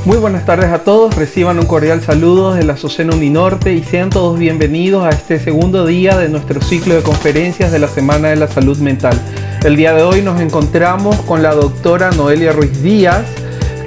Muy buenas tardes a todos, reciban un cordial saludo desde la Azucena Uninorte y sean todos bienvenidos a este segundo día de nuestro ciclo de conferencias de la Semana de la Salud Mental. El día de hoy nos encontramos con la doctora Noelia Ruiz Díaz,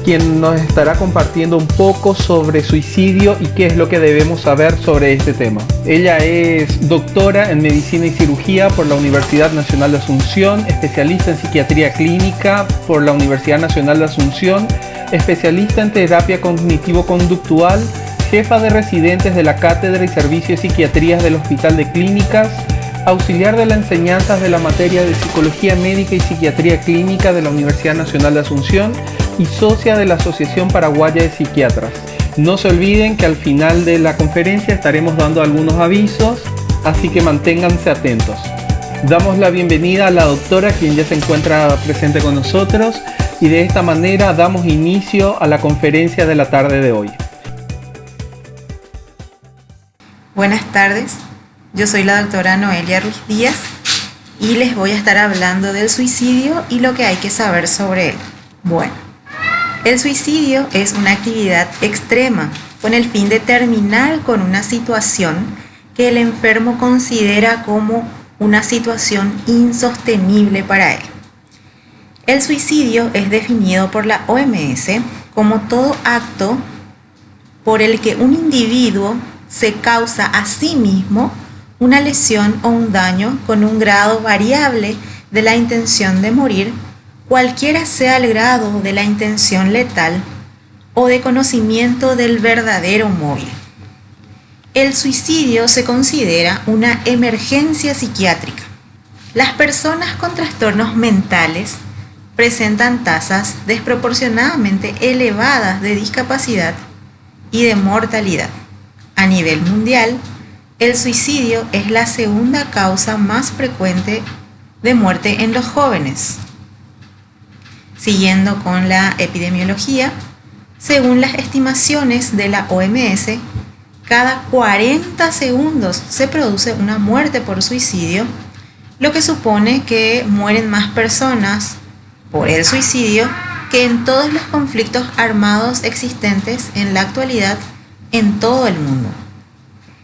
quien nos estará compartiendo un poco sobre suicidio y qué es lo que debemos saber sobre este tema. Ella es doctora en Medicina y Cirugía por la Universidad Nacional de Asunción, especialista en Psiquiatría Clínica por la Universidad Nacional de Asunción, especialista en Terapia Cognitivo-Conductual, jefa de residentes de la Cátedra y Servicio de Psiquiatría del Hospital de Clínicas, auxiliar de las enseñanzas de la materia de Psicología Médica y Psiquiatría Clínica de la Universidad Nacional de Asunción y socia de la Asociación Paraguaya de Psiquiatras. No se olviden que al final de la conferencia estaremos dando algunos avisos, así que manténganse atentos. Damos la bienvenida a la doctora, quien ya se encuentra presente con nosotros, y de esta manera damos inicio a la conferencia de la tarde de hoy. Buenas tardes, yo soy la doctora Noelia Ruiz Díaz y les voy a estar hablando del suicidio y lo que hay que saber sobre él. Bueno, el suicidio es una actividad extrema con el fin de terminar con una situación que el enfermo considera como una situación insostenible para él. El suicidio es definido por la OMS como todo acto por el que un individuo se causa a sí mismo una lesión o un daño con un grado variable de la intención de morir, cualquiera sea el grado de la intención letal o de conocimiento del verdadero móvil. El suicidio se considera una emergencia psiquiátrica. Las personas con trastornos mentales presentan tasas desproporcionadamente elevadas de discapacidad y de mortalidad. A nivel mundial, el suicidio es la segunda causa más frecuente de muerte en los jóvenes. Siguiendo con la epidemiología, según las estimaciones de la OMS, cada 40 segundos se produce una muerte por suicidio, lo que supone que mueren más personas por el suicidio que en todos los conflictos armados existentes en la actualidad en todo el mundo.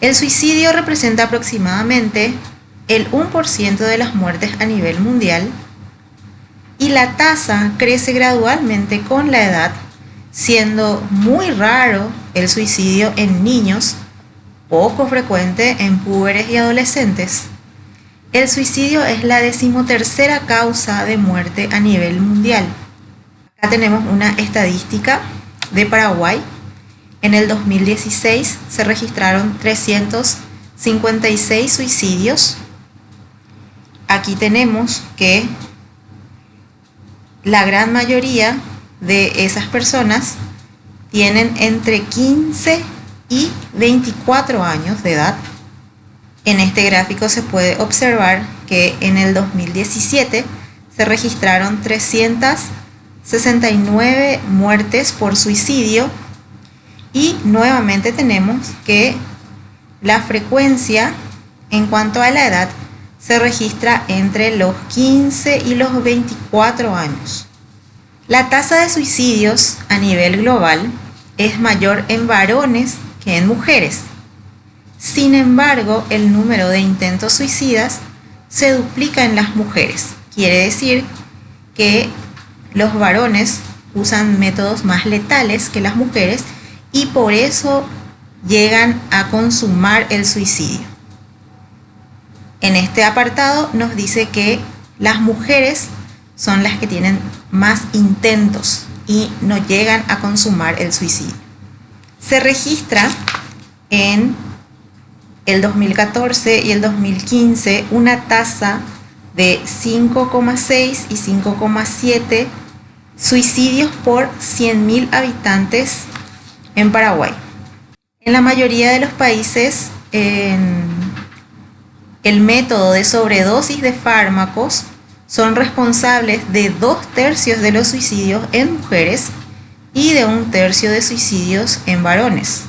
El suicidio representa aproximadamente el 1% de las muertes a nivel mundial y la tasa crece gradualmente con la edad, siendo muy raro el suicidio en niños, poco frecuente en púberes y adolescentes. El suicidio es la 13ª causa de muerte a nivel mundial. Acá tenemos una estadística de Paraguay. En el 2016 se registraron 356 suicidios. Aquí tenemos que la gran mayoría de esas personas tienen entre 15 y 24 años de edad. En este gráfico se puede observar que en el 2017 se registraron 369 muertes por suicidio y nuevamente tenemos que la frecuencia en cuanto a la edad se registra entre los 15 y los 24 años. La tasa de suicidios a nivel global es mayor en varones que en mujeres. Sin embargo, el número de intentos suicidas se duplica en las mujeres. Quiere decir que los varones usan métodos más letales que las mujeres y por eso llegan a consumar el suicidio. En este apartado nos dice que las mujeres son las que tienen más intentos y no llegan a consumar el suicidio. Se registra en el 2014 y el 2015 una tasa de 5,6 y 5,7 suicidios por 100.000 habitantes en Paraguay. En la mayoría de los países, el método de sobredosis de fármacos son responsables de 2/3 de los suicidios en mujeres y de 1/3 de suicidios en varones.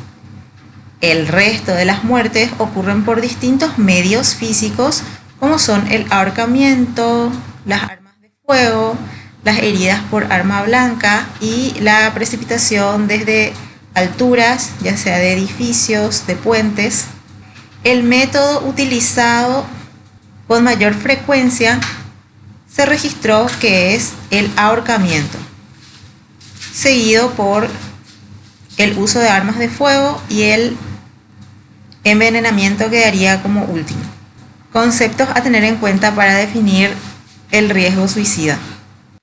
El resto de las muertes ocurren por distintos medios físicos como son el ahorcamiento, las armas de fuego, las heridas por arma blanca y la precipitación desde alturas, ya sea de edificios, de puentes. El método utilizado con mayor frecuencia se registró que es el ahorcamiento, seguido por el uso de armas de fuego y el envenenamiento quedaría como último. Conceptos a tener en cuenta para definir el riesgo suicida.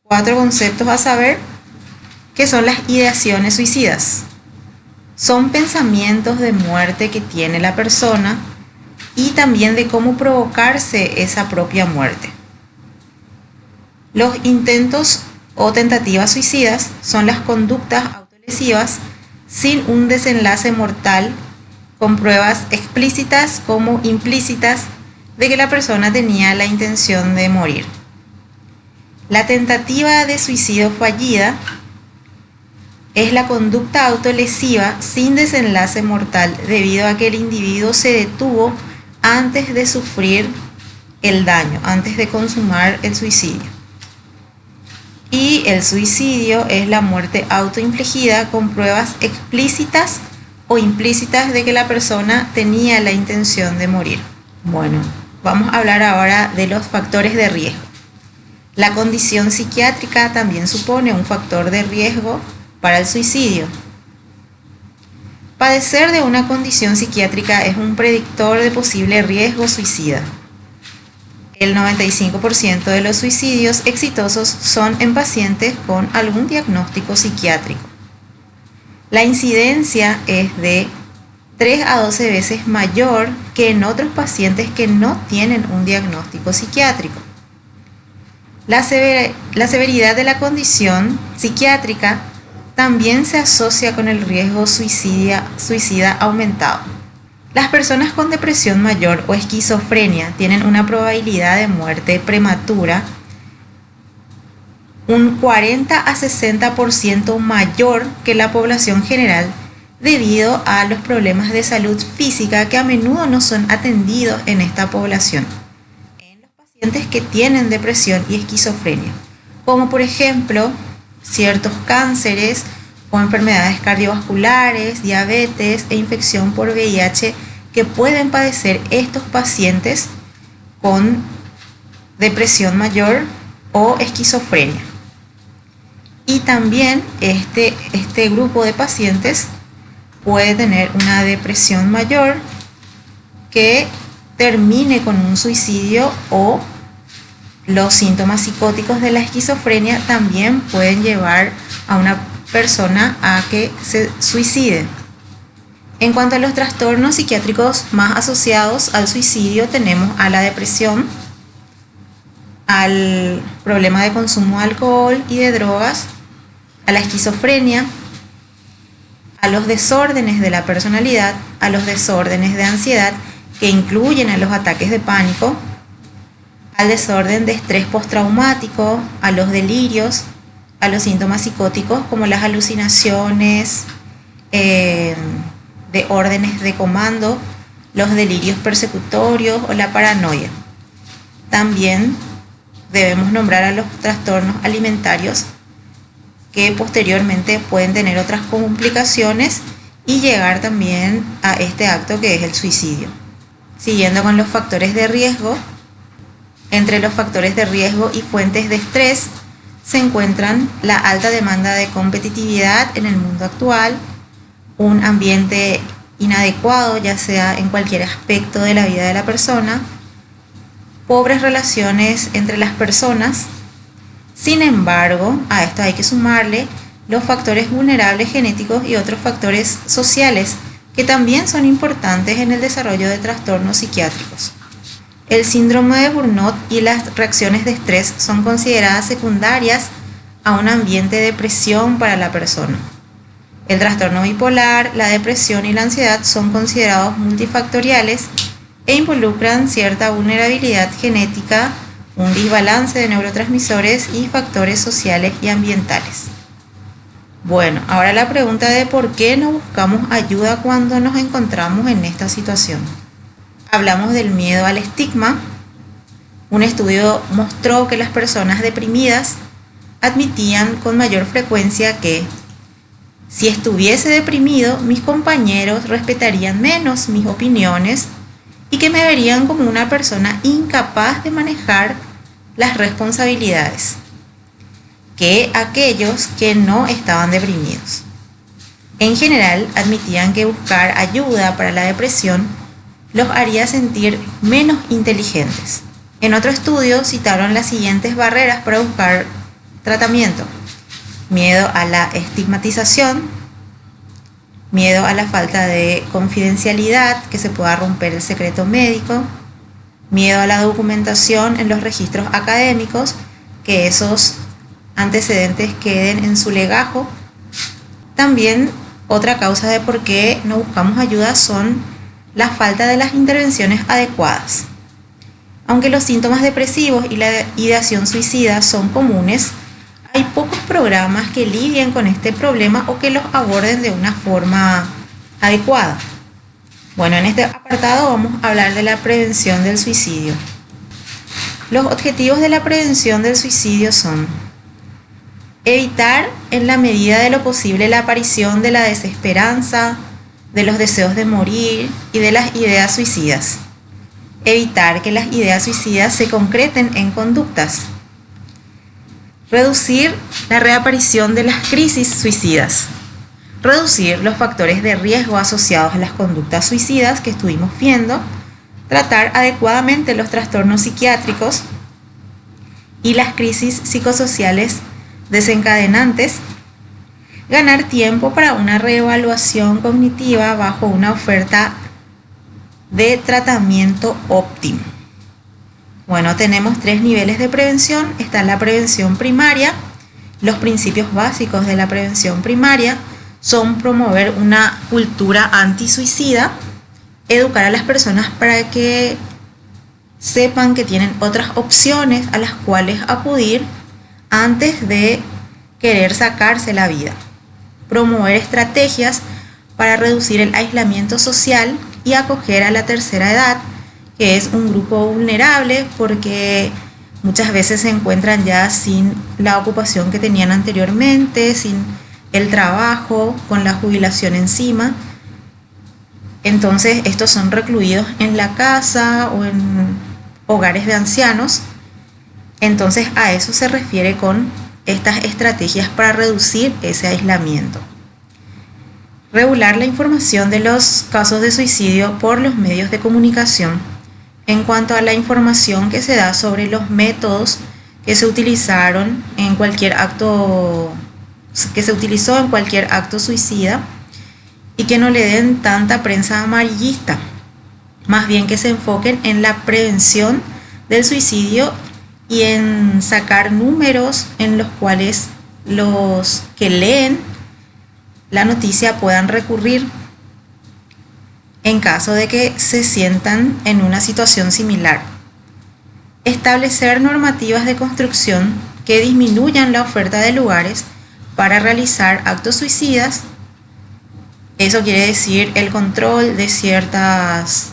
4 conceptos a saber, que son las ideaciones suicidas. Son pensamientos de muerte que tiene la persona y también de cómo provocarse esa propia muerte. Los intentos o tentativas suicidas son las conductas autolesivas sin un desenlace mortal, con pruebas explícitas como implícitas de que la persona tenía la intención de morir. La tentativa de suicidio fallida es la conducta autolesiva sin desenlace mortal debido a que el individuo se detuvo antes de sufrir el daño, antes de consumar el suicidio. Y el suicidio es la muerte autoinfligida con pruebas explícitas o implícitas de que la persona tenía la intención de morir. Bueno, vamos a hablar ahora de los factores de riesgo. La condición psiquiátrica también supone un factor de riesgo para el suicidio. Padecer de una condición psiquiátrica es un predictor de posible riesgo suicida. El 95% de los suicidios exitosos son en pacientes con algún diagnóstico psiquiátrico. La incidencia es de 3 a 12 veces mayor que en otros pacientes que no tienen un diagnóstico psiquiátrico. La severidad de la condición psiquiátrica también se asocia con el riesgo suicida aumentado. Las personas con depresión mayor o esquizofrenia tienen una probabilidad de muerte prematura un 40 a 60% mayor que la población general debido a los problemas de salud física que a menudo no son atendidos en esta población, en los pacientes que tienen depresión y esquizofrenia, como por ejemplo ciertos cánceres o enfermedades cardiovasculares, diabetes e infección por VIH que pueden padecer estos pacientes con depresión mayor o esquizofrenia. Y también este grupo de pacientes puede tener una depresión mayor que termine con un suicidio, o los síntomas psicóticos de la esquizofrenia también pueden llevar a una persona a que se suicide. En cuanto a los trastornos psiquiátricos más asociados al suicidio, tenemos a la depresión, al problema de consumo de alcohol y de drogas, a la esquizofrenia, a los desórdenes de la personalidad, a los desórdenes de ansiedad que incluyen a los ataques de pánico, al desorden de estrés postraumático, a los delirios, a los síntomas psicóticos como las alucinaciones, de órdenes de comando, los delirios persecutorios o la paranoia. También debemos nombrar a los trastornos alimentarios, que posteriormente pueden tener otras complicaciones y llegar también a este acto que es el suicidio. Siguiendo con los factores de riesgo, entre los factores de riesgo y fuentes de estrés se encuentran la alta demanda de competitividad en el mundo actual, un ambiente inadecuado, ya sea en cualquier aspecto de la vida de la persona, pobres relaciones entre las personas. Sin embargo, a esto hay que sumarle los factores vulnerables genéticos y otros factores sociales que también son importantes en el desarrollo de trastornos psiquiátricos. El síndrome de Burnout y las reacciones de estrés son consideradas secundarias a un ambiente de presión para la persona. El trastorno bipolar, la depresión y la ansiedad son considerados multifactoriales e involucran cierta vulnerabilidad genética, un desbalance de neurotransmisores y factores sociales y ambientales. Bueno, ahora la pregunta de por qué no buscamos ayuda cuando nos encontramos en esta situación. Hablamos del miedo al estigma. Un estudio mostró que las personas deprimidas admitían con mayor frecuencia que si estuviese deprimido, mis compañeros respetarían menos mis opiniones y que me verían como una persona incapaz de manejar las responsabilidades que aquellos que no estaban deprimidos. En general, admitían que buscar ayuda para la depresión los haría sentir menos inteligentes. En otro estudio citaron las siguientes barreras para buscar tratamiento: miedo a la estigmatización, miedo a la falta de confidencialidad, que se pueda romper el secreto médico, miedo a la documentación en los registros académicos, que esos antecedentes queden en su legajo. También otra causa de por qué no buscamos ayuda son la falta de las intervenciones adecuadas. Aunque los síntomas depresivos y la ideación suicida son comunes, hay pocos programas que lidien con este problema o que los aborden de una forma adecuada. Bueno, en este apartado vamos a hablar de la prevención del suicidio. Los objetivos de la prevención del suicidio son evitar en la medida de lo posible la aparición de la desesperanza, de los deseos de morir y de las ideas suicidas. Evitar que las ideas suicidas se concreten en conductas. Reducir la reaparición de las crisis suicidas. Reducir los factores de riesgo asociados a las conductas suicidas que estuvimos viendo. Tratar adecuadamente los trastornos psiquiátricos y las crisis psicosociales desencadenantes. Ganar tiempo para una reevaluación cognitiva bajo una oferta de tratamiento óptimo. Bueno, tenemos 3 niveles de prevención. Está la prevención primaria. Los principios básicos de la prevención primaria son promover una cultura antisuicida, educar a las personas para que sepan que tienen otras opciones a las cuales acudir antes de querer sacarse la vida. Promover estrategias para reducir el aislamiento social y acoger a la tercera edad, que es un grupo vulnerable porque muchas veces se encuentran ya sin la ocupación que tenían anteriormente, sin el trabajo, con la jubilación encima. Entonces estos son recluidos en la casa o en hogares de ancianos. Entonces a eso se refiere con estas estrategias para reducir ese aislamiento. Regular la información de los casos de suicidio por los medios de comunicación en cuanto a la información que se da sobre los métodos que se utilizaron en cualquier acto, que se utilizó en cualquier acto suicida, y que no le den tanta prensa amarillista, más bien que se enfoquen en la prevención del suicidio y en sacar números en los cuales los que leen la noticia puedan recurrir en caso de que se sientan en una situación similar. Establecer normativas de construcción que disminuyan la oferta de lugares para realizar actos suicidas. Eso quiere decir el control de ciertos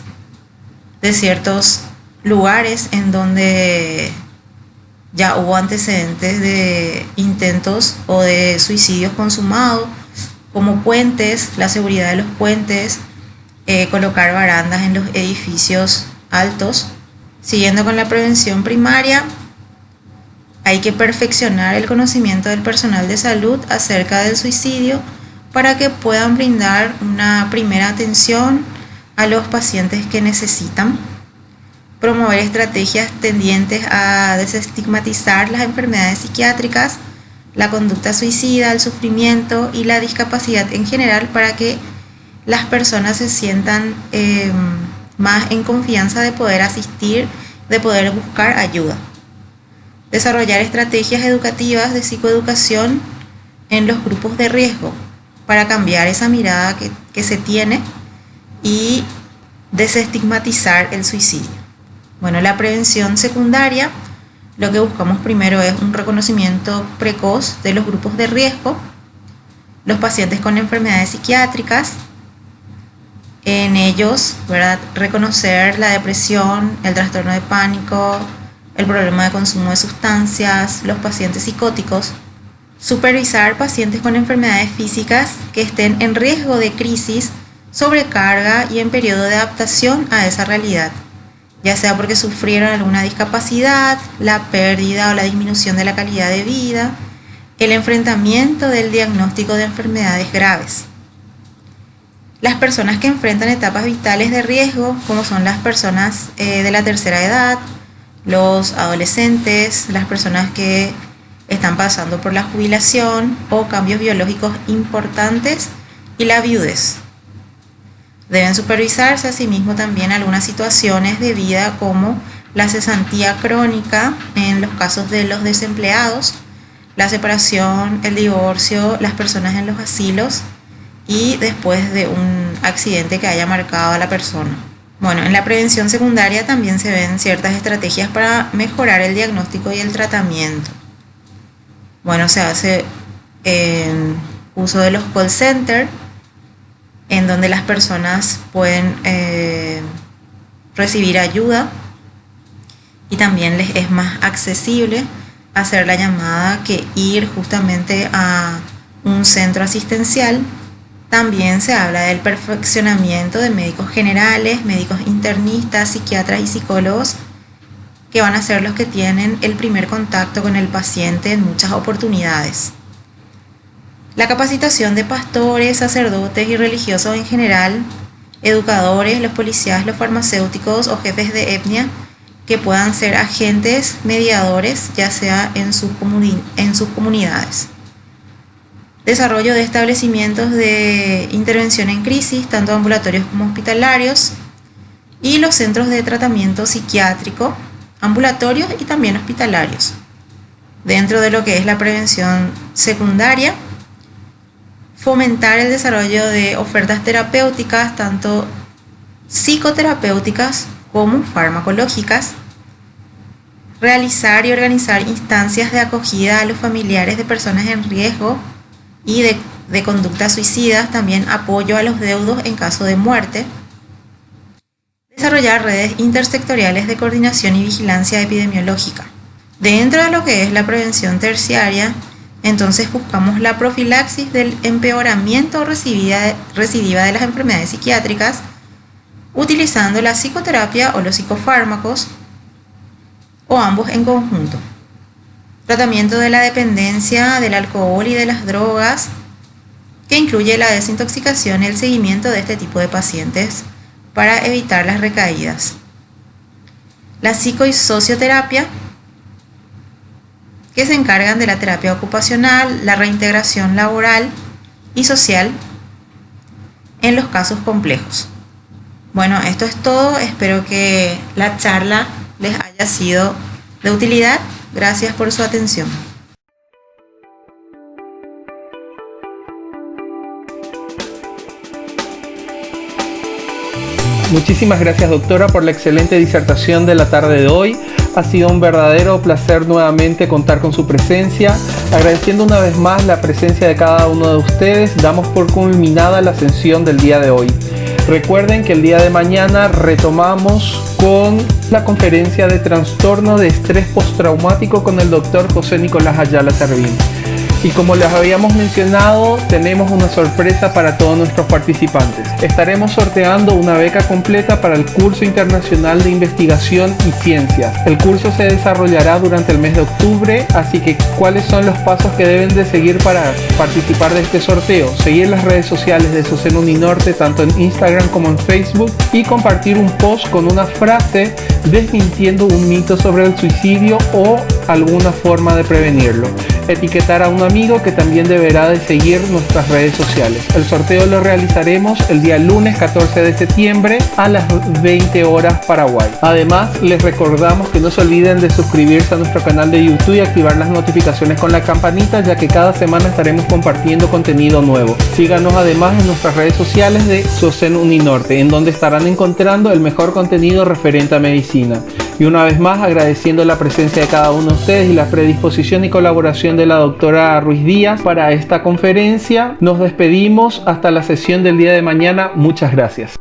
lugares en donde ya hubo antecedentes de intentos o de suicidios consumados, como puentes, la seguridad de los puentes, colocar barandas en los edificios altos. Siguiendo con la prevención primaria, hay que perfeccionar el conocimiento del personal de salud acerca del suicidio para que puedan brindar una primera atención a los pacientes que necesitan. Promover estrategias tendientes a desestigmatizar las enfermedades psiquiátricas, la conducta suicida, el sufrimiento y la discapacidad en general para que las personas se sientan más en confianza de poder asistir, de poder buscar ayuda. Desarrollar estrategias educativas de psicoeducación en los grupos de riesgo para cambiar esa mirada que se tiene y desestigmatizar el suicidio. Bueno, la prevención secundaria, lo que buscamos primero es un reconocimiento precoz de los grupos de riesgo, los pacientes con enfermedades psiquiátricas, en ellos, ¿verdad?, reconocer la depresión, el trastorno de pánico, el problema de consumo de sustancias, los pacientes psicóticos, supervisar pacientes con enfermedades físicas que estén en riesgo de crisis, sobrecarga y en periodo de adaptación a esa realidad, ya sea porque sufrieron alguna discapacidad, la pérdida o la disminución de la calidad de vida, el enfrentamiento del diagnóstico de enfermedades graves. Las personas que enfrentan etapas vitales de riesgo, como son las personas de la tercera edad, los adolescentes, las personas que están pasando por la jubilación o cambios biológicos importantes y la viudez. Deben supervisarse asimismo también algunas situaciones de vida como la cesantía crónica en los casos de los desempleados, la separación, el divorcio, las personas en los asilos y después de un accidente que haya marcado a la persona. Bueno, en la prevención secundaria también se ven ciertas estrategias para mejorar el diagnóstico y el tratamiento. Bueno, se hace uso de los call centers, en donde las personas pueden recibir ayuda y también les es más accesible hacer la llamada que ir justamente a un centro asistencial. También se habla del perfeccionamiento de médicos generales, médicos internistas, psiquiatras y psicólogos, que van a ser los que tienen el primer contacto con el paciente en muchas oportunidades. La capacitación de pastores, sacerdotes y religiosos en general, educadores, los policías, los farmacéuticos o jefes de etnia, que puedan ser agentes mediadores, ya sea en sus comunidades. Desarrollo de establecimientos de intervención en crisis, tanto ambulatorios como hospitalarios, y los centros de tratamiento psiquiátrico, ambulatorios y también hospitalarios. Dentro de lo que es la prevención secundaria, fomentar el desarrollo de ofertas terapéuticas, tanto psicoterapéuticas como farmacológicas, realizar y organizar instancias de acogida a los familiares de personas en riesgo y de conductas suicidas, también apoyo a los deudos en caso de muerte, desarrollar redes intersectoriales de coordinación y vigilancia epidemiológica. Dentro de lo que es la prevención terciaria, entonces buscamos la profilaxis del empeoramiento o recidiva de las enfermedades psiquiátricas, utilizando la psicoterapia o los psicofármacos, o ambos en conjunto. Tratamiento de la dependencia del alcohol y de las drogas, que incluye la desintoxicación y el seguimiento de este tipo de pacientes para evitar las recaídas. La psico y socioterapia, que se encargan de la terapia ocupacional, la reintegración laboral y social en los casos complejos. Bueno, esto es todo. Espero que la charla les haya sido de utilidad. Gracias por su atención. Muchísimas gracias, doctora, por la excelente disertación de la tarde de hoy. Ha sido un verdadero placer nuevamente contar con su presencia. Agradeciendo una vez más la presencia de cada uno de ustedes, damos por culminada la sesión del día de hoy. Recuerden que el día de mañana retomamos con la conferencia de trastorno de estrés postraumático con el doctor José Nicolás Ayala Servín. Y como les habíamos mencionado, tenemos una sorpresa para todos nuestros participantes. Estaremos sorteando una beca completa para el curso internacional de investigación y ciencias. El curso se desarrollará durante el mes de octubre, así que ¿cuáles son los pasos que deben de seguir para participar de este sorteo? Seguir las redes sociales de SOSEN Uninorte, tanto en Instagram como en Facebook, y compartir un post con una frase desmintiendo un mito sobre el suicidio o alguna forma de prevenirlo. Etiquetar a un amigo que también deberá de seguir nuestras redes sociales. El sorteo lo realizaremos el día lunes 14 de septiembre a las 20 horas Paraguay. Además, les recordamos que no se olviden de suscribirse a nuestro canal de YouTube y activar las notificaciones con la campanita, ya que cada semana estaremos compartiendo contenido nuevo. Síganos además en nuestras redes sociales de SOSEN Uninorte, en donde estarán encontrando el mejor contenido referente a medicina. Y una vez más, agradeciendo la presencia de cada uno de ustedes y la predisposición y colaboración de la doctora Ruiz Díaz para esta conferencia, nos despedimos hasta la sesión del día de mañana. Muchas gracias.